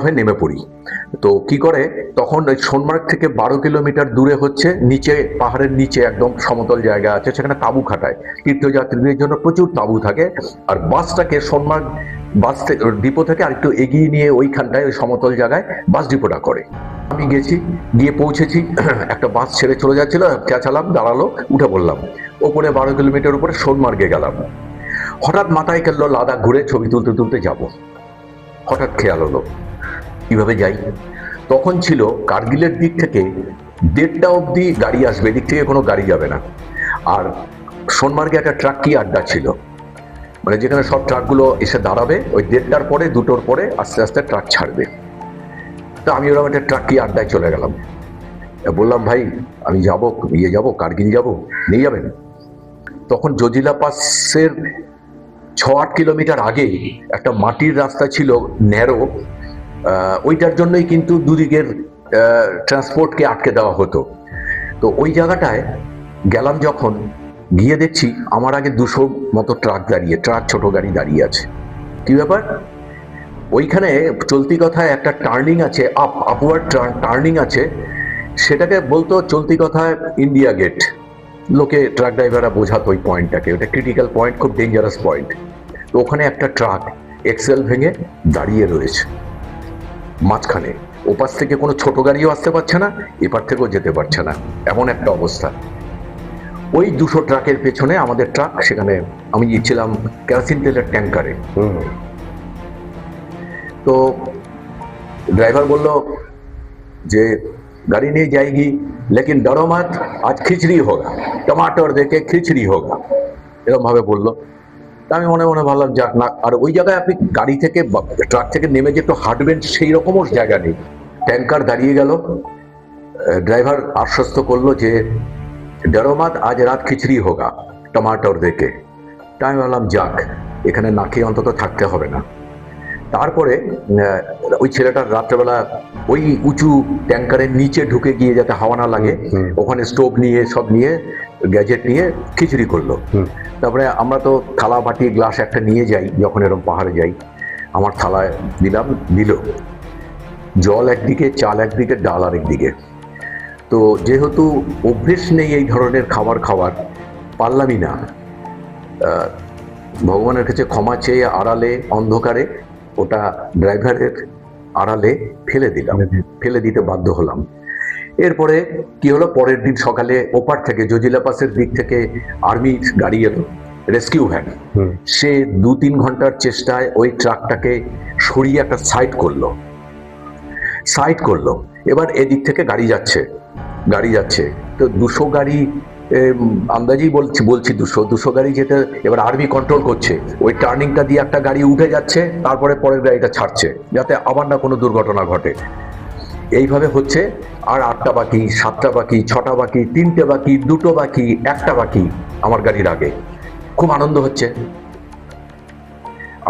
হয়ে নেমে পড়ি। তো কি করে, তখন ওই সোনমার্গ থেকে 12 কিলোমিটার দূরে হচ্ছে নিচে, পাহাড়ের নিচে একদম সমতল জায়গা আছে, সেখানে তাঁবু খাটায়, তীর্থযাত্রীদের জন্য প্রচুর তাঁবু থাকে। আর বাসটাকে সোনমার্গ বাস ডিপো থেকে আরেকটু এগিয়ে নিয়ে ওইখানটায় ওই সমতল জায়গায় বাস ডিপোটা করে। আমি গেছি, গিয়ে পৌঁছেছি, একটা বাস ছেড়ে চলে যাচ্ছিল, চেঁচালাম, দাঁড়ালো, উঠে পড়লাম। ওপরে 12 কিলোমিটার উপরে সোনমার্গে গেলাম। হঠাৎ মাথায় খেললো লাদাখ ঘুরে ছবি তুলতে তুলতে যাব। হঠাৎ খেয়াল হলো কিভাবে যাই। তখন ছিল কার্গিলের দিক থেকে 1:30 অবধি গাড়ি আসবে, এদিক থেকে কোনো গাড়ি যাবে না। আর সোনমার্গে একটা ট্রাক্কি আড্ডা ছিল, মানে যেখানে সব ট্রাকগুলো এসে দাঁড়াবে, ওই 1:30টার পরে 2টোর পরে আস্তে আস্তে ট্রাক ছাড়বে। তো আমি ওরকম একটা ট্রাক কি আড্ডায় চলে গেলাম, বললাম ভাই আমি যাব, যাব কার্গিল যাব, নিয়ে যাবেন? তখন জজিলা পাসের 6-8 কিলোমিটার আগে একটা মাটির রাস্তা ছিল, ন্যারো, ওইটার জন্যই কিন্তু দুদিকের ট্রান্সপোর্টকে আটকে দেওয়া হতো। তো ওই জায়গাটায় গেলাম, যখন গিয়ে দেখছি আমার আগে 200 মতো ট্রাক দাঁড়িয়ে, ট্রাক ছোট গাড়ি দাঁড়িয়ে আছে। কি ব্যাপার? ওইখানে চলতি কথায় একটা টার্নিং আছে, আপওয়ার্ড টার্নিং আছে, সেটাকে বলতো চলতি কথায় ইন্ডিয়া গেট। লোকে ট্রাক ড্রাইভাররা বোঝাতো ওই পয়েন্টটাকে, ওটা ক্রিটিক্যাল পয়েন্ট, খুব ডেঞ্জারাস পয়েন্ট। তো ওখানে একটা ট্রাক এক্সেল ভেঙে দাঁড়িয়ে রয়েছে মাঝখানে, ওপাশ থেকে কোনো ছোট গাড়িও আসতে পারছে না, এপার থেকেও যেতে পারছে না, এমন একটা অবস্থা। ওই 200 ট্রাকের পেছনে আমাদের ট্রাক, সেখানে আমি ছিলাম কেরোসিন তেলের ট্যাঙ্কারে। তো ড্রাইভার বলল যে গাড়ি নিয়ে যাएगी लेकिन डरो मत, आज खिचड़ी होगा, टमाटर देके खिचड़ी होगा, এরকম ভাবে বললো। তা আমি মনে মনে ভাবলাম যাক না। আর ওই জায়গায় আপনি গাড়ি থেকে ট্রাক থেকে নেমে যে একটু হাঁটবেন সেই রকমও জায়গা নেই। ট্যাঙ্কার দাঁড়িয়ে গেল, ড্রাইভার আশ্বস্ত করলো যে ডরো মত, আজ রাত খিচড়ি হোগা, টমাটোর দেখে। তাই আমি ভাবলাম যাক, এখানে না খেয়ে অন্তত থাকতে হবে না। তারপরে ওই ছেলেটার রাত্রেবেলা ওই উঁচু ট্যাঙ্কারের নিচে ঢুকে গিয়ে যাতে হাওয়া না লাগে, ওখানে স্টোভ নিয়ে সব নিয়ে গ্যাজেট নিয়ে খিচুড়ি করলো। তারপরে আমরা তো থালা বাটি গ্লাস একটা নিয়ে যাই যখন এরকম পাহাড়ে যাই, আমার থালায় দিলাম, দিল জল একদিকে, চাল একদিকে, ডাল আরেকদিকে। তো যেহেতু অভ্যেস নেই এই ধরনের খাবার খাওয়ার, পারলামই না। ভগবানের কাছে ক্ষমা চেয়ে আড়ালে অন্ধকারে ওটা ড্রাইভারের আড়ালে ফেলে দিলাম, ফেলে দিতে বাধ্য হলাম। এরপরে কি হলো, পরের দিন সকালে ওপার থেকে জজিলা পাসের দিক থেকে আর্মির গাড়ি এলো, রেস্কিউ ভ্যান। সে 2-3 ঘন্টার চেষ্টায় ওই ট্রাকটাকে সরিয়ে একটা সাইড করলো। এবার এদিক থেকে গাড়ি যাচ্ছে। তো 200 গাড়ি, আন্দাজেই বলছি 200 গাড়ি যেতে, এবার আর্মি কন্ট্রোল করছে, ওই টার্নিংটা দিয়ে একটা গাড়ি উঠে যাচ্ছে, তারপরে পরের গাড়িটা ছাড়ছে, যাতে আবার না কোনো দুর্ঘটনা ঘটে। এইভাবে হচ্ছে। আর 8টা বাকি, 7টা বাকি, 6টা বাকি, 3টে বাকি, 2টো বাকি, 1টা বাকি আমার গাড়ির আগে। খুব আনন্দ হচ্ছে।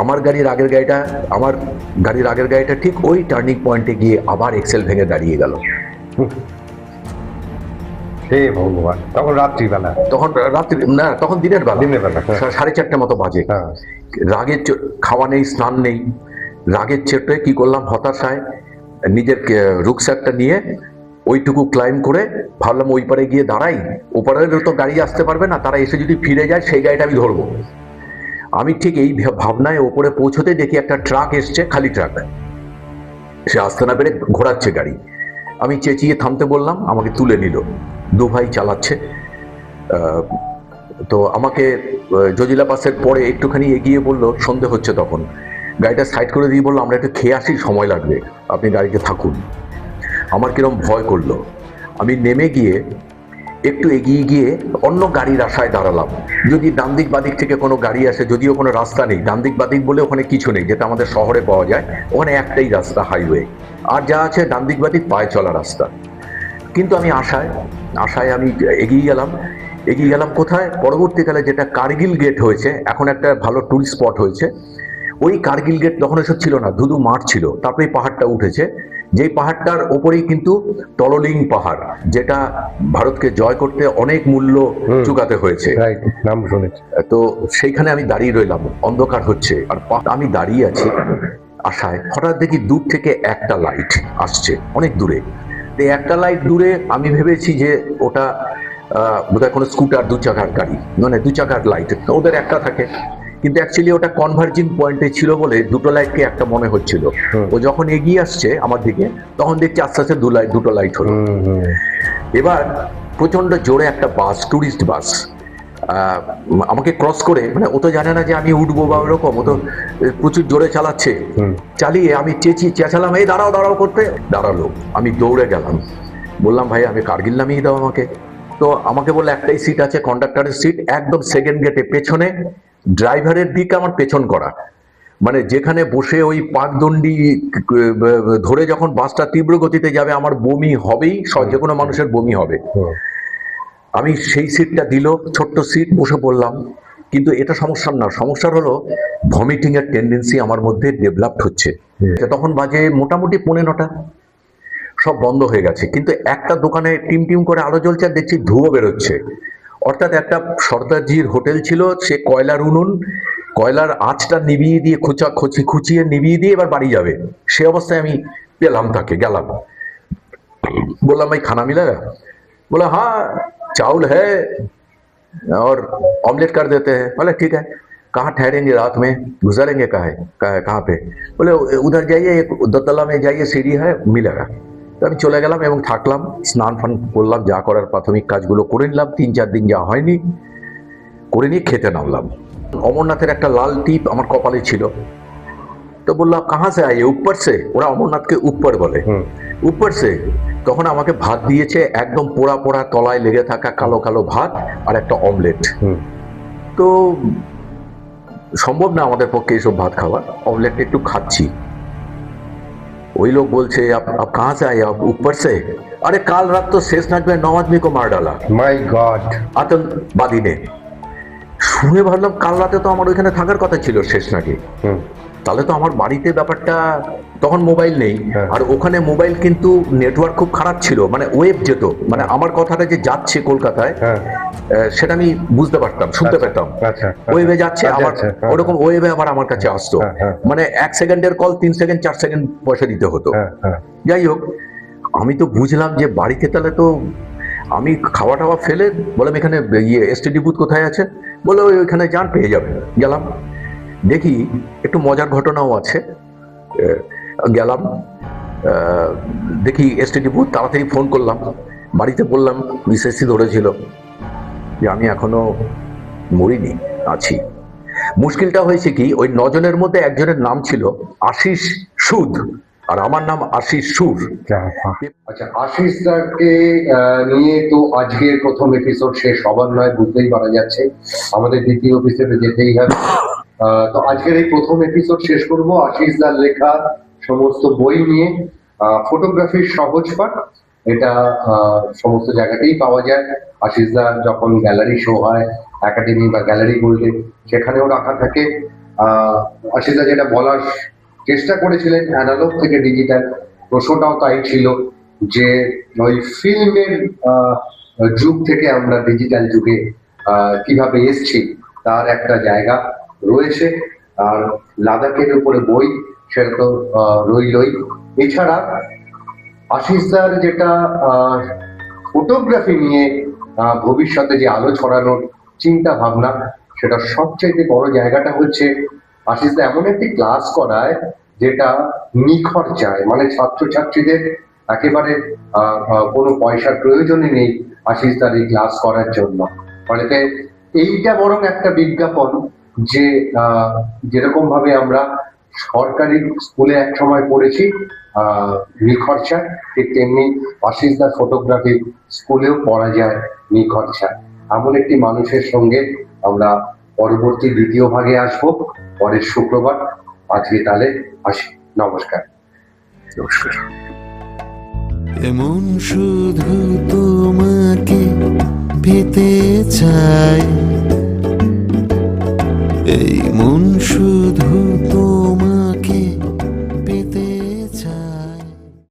আমার গাড়ির আগের গাড়িটা ঠিক ওই টার্নিং পয়েন্টে গিয়ে আবার এক্সেল ভেঙে দাঁড়িয়ে গেল। হে ভগবান! তখন রাত্রিবেলা? তখন দিনের বেলা, 4:30 মতো বাজে। রাগের খাওয়া নেই, স্নান নেই, রাগের চেপে কি করলাম, হতাশায় নিজের রুকস্যাকটা নিয়ে ওইটুকু ক্লাইম করে ভাবলাম ওই পারে গিয়ে দাঁড়াই, ওপারের তো গাড়ি আসতে পারবে না, তারা এসে যদি ফিরে যায় সেই গাড়িটা আমি ধরবো। আমি ঠিক এই ভাবনায় ওপরে পৌঁছতে দেখি একটা ট্রাক এসছে, খালি ট্রাক, সে আসতে না পেরে ঘোরাচ্ছে গাড়ি। আমি চেঁচিয়ে থামতে বললাম, আমাকে তুলে নিল, 2 ভাই চালাচ্ছে। তো আমাকে জজিলা পাসের পরে একটুখানি এগিয়ে বললো, সন্ধে হচ্ছে তখন, গাড়িটা সাইড করে দিয়ে বললো আমরা একটু খেয়ে আসি, সময় লাগবে, আপনি গাড়িতে থাকুন। আমার কিরম ভয় করলো। আমি নেমে গিয়ে একটু এগিয়ে গিয়ে অন্য গাড়ির আশায় দাঁড়ালাম, যদি ডান দিক বাদিক থেকে কোনো গাড়ি আসে। যদিও কোনো রাস্তা নেই, ডান দিক বাদিক বলে ওখানে কিছু নেই, যেটা আমাদের শহরে পাওয়া যায়, ওখানে একটাই রাস্তা, হাইওয়ে, আর যা আছে ডান দিক বাদিক পায়ে চলা রাস্তা। কিন্তু আমি আশায় আমি এগিয়ে গেলাম কোথায়, পরবর্তীকালে যেটা কার্গিল গেট হয়েছে, এখন একটা ভালো টুরিস্ট স্পট হয়েছে। ওই কার্গিল গেট তখন এসব ছিল না, ধুধু মাঠ ছিল। তারপরে এই পাহাড়টা উঠেছে, যেই পাহাড়টার ওপরেই কিন্তু তললিং পাহাড়, যেটা ভারতকে জয় করতে অনেক মূল্য চুকাতে হয়েছে, নাম শুনেছি। তো সেইখানে আমি দাঁড়িয়ে রইলাম, অন্ধকার হচ্ছে, আর আমি দাঁড়িয়ে আছি আশায়। হঠাৎ দেখি দূর থেকে একটা লাইট আসছে, অনেক দূরে। একটা লাইট দূরে, আমি ভেবেছি যে ওটা বোধহয় কোনো স্কুটার, 2 চাকার গাড়ি, মানে 2 চাকার লাইট, ওদের একটা থাকে। কিন্তু অ্যাকচুয়ালি ওটা কনভার্জিং পয়েন্টে ছিল বলে 2টো লাইটকে একটা মনে হচ্ছিল। ও যখন এগিয়ে আসছে আমার দিকে, তখন দেখছি আস্তে আস্তে 2টো লাইট হলো। এবার প্রচন্ড জোরে একটা বাস, টুরিস্ট বাস, আমাকে ক্রস করে, মানে ও তো জানে না যে আমি উঠবো বা ওরকম, ও তো প্রচুর জোরে চালাচ্ছে। চালিয়ে আমি চেঁচালাম, এই দাঁড়াও করতে, দাঁড়ালো। আমি দৌড়ে গেলাম, বললাম ভাই আমি কার্গিল নামিয়ে দাও আমাকে। তো আমাকে বললো একটাই সিট আছে, কন্ডাক্টরের সিট, একদম সেকেন্ড গেটে পেছনে, ড্রাইভারের দিকে আমার পেছন করা, মানে যেখানে বসে ওই পাকদণ্ডি ধরে যখন বাসটা তীব্র গতিতে যাবে আমার বমি হবেই, যে কোনো মানুষের বমি হবে। আমি সেই সিটটা দিল, ছোট্ট সিট, বসে পড়লাম। কিন্তু এটা সমস্যার না, সমস্যার হলো ভমিটিং এর টেন্ডেন্সি আমার মধ্যে ডেভেলপড হচ্ছে। তখন বাজে মোটামুটি 9:45, সব বন্ধ হয়ে গেছে, কিন্তু একটা দোকানে টিম টিম করে আলো জ্বলছে আর দেখছি ধুয়ো বেরোচ্ছে। অর্থাৎ একটা সর্দারজির হোটেল ছিল, সে কয়লার উনুন, কয়লার আঁচটা নিভিয়ে দিয়ে খুচিয়ে নিভিয়ে দিয়ে এবার বাড়ি যাবে, সে অবস্থায় আমি পেলাম তাকে। গেলাম, বললাম ভাই খানা মিলেগা? बोला हाँ चावल है और ऑमलेट कर देते हैं। बोले ठीक है, कहाँ ठहरेंगे रात में, गुजारेंगे कहाँ पे? बोले उधर जाइए, एक दोतला में जाइए, सीढ़ी है, मिलेगा। তো আমি চলে গেলাম এবং থাকলাম, স্নান ফান করলাম, যা করার প্রাথমিক কাজগুলো করে নিলাম, 3-4 দিন যা হয়নি করে নিয়ে খেতে নামলাম। অমরনাথের একটা লাল টিপ আমার কপালে ছিল, তো বললাম কাহা সে আইয়ে, উপর সে, ওরা অমরনাথকে উপর বলে, উপর সে। তখন আমাকে ভাত দিয়েছে, একদম পোড়া পোড়া তলায় লেগে থাকা কালো কালো ভাত আর একটা অমলেট। তো সম্ভব না আমাদের পক্ষে এইসব ভাত খাওয়া, অমলেটটা একটু খাচ্ছি। वही लोग बोलते आप कहाँ से आए, आप ऊपर से? अरे काल रात तो शेषनाग में 9 आदमी को मार डाला মাই গড, आतंकवादी ने। শুনে ভাবলাম কাল রাতে তো আমার ওইখানে থাকার কথা ছিল শেষনাগে, তাহলে তো আমার বাড়িতে ব্যাপারটা, তখন মোবাইল নেই, আর ওখানে মোবাইল কিন্তু নেটওয়ার্ক খুব খারাপ ছিল, মানে ওয়েব যেত, মানে আমার কথাটা যে যাচ্ছে কলকাতায় সেটা আমি বুঝতে পারতাম, শুনতে পেতাম, ওয়েবে যাচ্ছে, আবার ওরকম ওয়েবে আবার আমার কাছে আসতো, মানে 1 সেকেন্ডের কল 3 সেকেন্ড 4 সেকেন্ড পয়সা দিতে হতো। যাই হোক, আমি তো বুঝলাম যে বাড়িতে তাহলে তো আমি খাওয়া টাওয়া ফেলে বললাম এখানে এসটিডি বুথ কোথায় আছে, বলে ওইখানে যান, পেয়ে যাবেন। গেলাম, দেখি একটু মজার ঘটনাও আছে। গেলাম, দেখি এসটিডি বুথ, তাড়াতাড়ি ফোন করলাম বাড়িতে, বললাম মিসেসি ধরেছিল যে আমি এখনো মরিনি, আছি। মুশকিলটা হয়েছে কি, ওই 9 জনের মধ্যে একজনের নাম ছিল আশিস সুদ, আর আমার নাম আশিস সুর। আচ্ছা, আশিস দাকে নিয়ে তো আজকের প্রথম এপিসোড শেষ হবার নয়, বুঝতেই পারা যাচ্ছে, আমাদের দ্বিতীয় এপিসোডে যেতেই হবে। তো আজকের এই প্রথম এপিসোড শেষ করব আশিস দার লেখা সমস্ত বই নিয়ে। ফটোগ্রাফির সহজ পাঠ, এটা সমস্ত জায়গাতেই পাওয়া যায়। আশিস দার যখন গ্যালারি শো হয়, একাডেমি বা গ্যালারি বলতে, সেখানেও রাখা থাকে। আশিস দা যেটা বলার চেষ্টা করেছিলেন, অ্যানালগ থেকে ডিজিটাল, প্রশ্নটাও তাই ছিল যে ওই ফিল্মের যুগ থেকে আমরা ডিজিটাল যুগে কিভাবে এসছি তার একটা জায়গা রয়েছে। আর লাদাখের উপরে বই, সেটা তো রইলই। এছাড়া আশিস দার যেটা ফটোগ্রাফি নিয়ে ভবিষ্যতে যে আলো ছড়ানোর চিন্তা ভাবনা, সেটা সবচেয়ে বড় জায়গাটা হচ্ছে আশিস দা এমন একটি ক্লাস করায় যেটা নিখরচায়, মানে ছাত্রছাত্রীদের একেবারে কোনো পয়সার প্রয়োজনই নেই আশিস দার এই ক্লাস করার জন্য। মানে এইটা বরং একটা বিজ্ঞাপন যে যেরকম ভাবে আমরা সরকারি স্কুলে এক সময় পড়েছি নিখরচায়, ঠিক তেমনি আশিস দার ফটোগ্রাফি স্কুলেও পড়া যায় নিখরচায়। এমন একটি মানুষের সঙ্গে আমরা পরবর্তী দ্বিতীয় ভাগে আসবো পরের শুক্রবার। আজকে তাহলে আসি, নমস্কার। নমস্কার। এমন শুধু তোমাকে পেতে চাই, এই মন শুধু